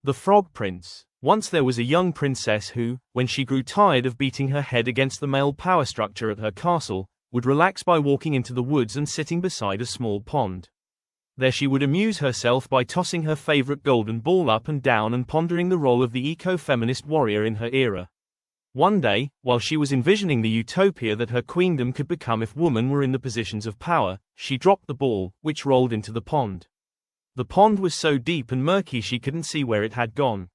The Frog Prince. Once there was a young princess who, when she grew tired of beating her head against the male power structure at her castle, would relax by walking into the woods and sitting beside a small pond. There she would amuse herself by tossing her favorite golden ball up and down and pondering the role of the eco-feminist warrior in her era. One day, while she was envisioning the utopia that her queendom could become if women were in the positions of power, she dropped the ball, which rolled into the pond. The pond was so deep and murky she couldn't see where it had gone.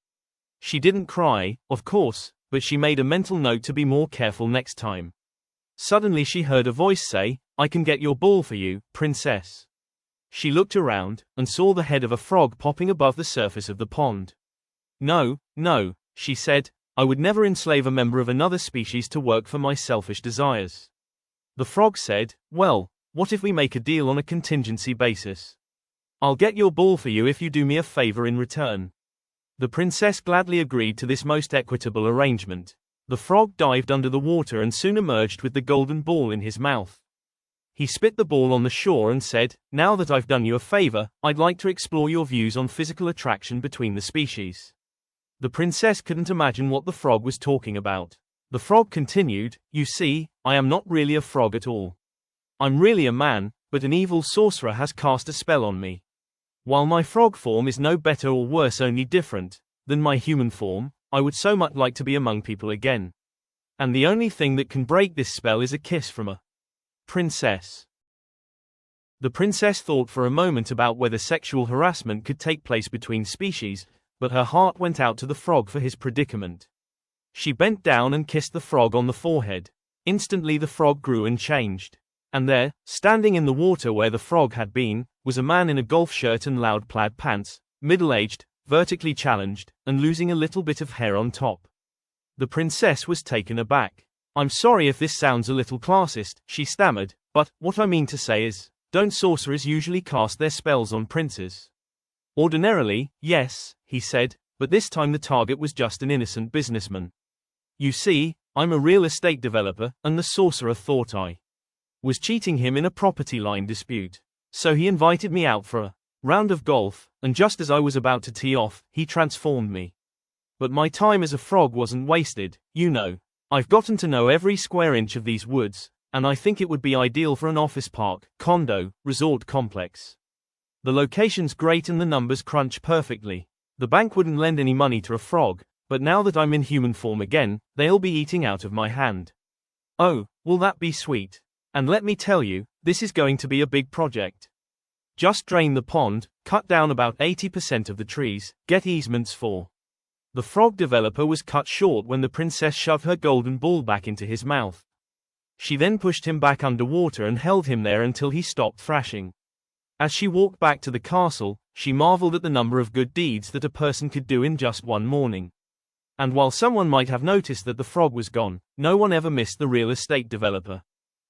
She didn't cry, of course, but she made a mental note to be more careful next time. Suddenly she heard a voice say, "I can get your ball for you, princess." She looked around, and saw the head of a frog popping above the surface of the pond. "No, no," she said, "I would never enslave a member of another species to work for my selfish desires." The frog said, "Well, what if we make a deal on a contingency basis? I'll get your ball for you if you do me a favor in return." The princess gladly agreed to this most equitable arrangement. The frog dived under the water and soon emerged with the golden ball in his mouth. He spit the ball on the shore and said, "Now that I've done you a favor, I'd like to explore your views on physical attraction between the species." The princess couldn't imagine what the frog was talking about. The frog continued, "You see, I am not really a frog at all. I'm really a man, but an evil sorcerer has cast a spell on me. While my frog form is no better or worse, only different, than my human form, I would so much like to be among people again. And the only thing that can break this spell is a kiss from a princess." The princess thought for a moment about whether sexual harassment could take place between species, but her heart went out to the frog for his predicament. She bent down and kissed the frog on the forehead. Instantly the frog grew and changed. And there, standing in the water where the frog had been, was a man in a golf shirt and loud plaid pants, middle-aged, vertically challenged, and losing a little bit of hair on top. The princess was taken aback. "I'm sorry if this sounds a little classist," she stammered, "but what I mean to say is, don't sorcerers usually cast their spells on princes?" "Ordinarily, yes," he said, "but this time the target was just an innocent businessman. You see, I'm a real estate developer, and the sorcerer thought I was cheating him in a property line dispute. So he invited me out for a round of golf, and just as I was about to tee off, he transformed me. But my time as a frog wasn't wasted, you know. I've gotten to know every square inch of these woods, and I think it would be ideal for an office park, condo, resort complex. The location's great and the numbers crunch perfectly. The bank wouldn't lend any money to a frog, but now that I'm in human form again, they'll be eating out of my hand. Oh, will that be sweet? And let me tell you, this is going to be a big project. Just drain the pond, cut down about 80% of the trees, get easements for." The frog developer was cut short when the princess shoved her golden ball back into his mouth. She then pushed him back underwater and held him there until he stopped thrashing. As she walked back to the castle, she marveled at the number of good deeds that a person could do in just one morning. And while someone might have noticed that the frog was gone, no one ever missed the real estate developer.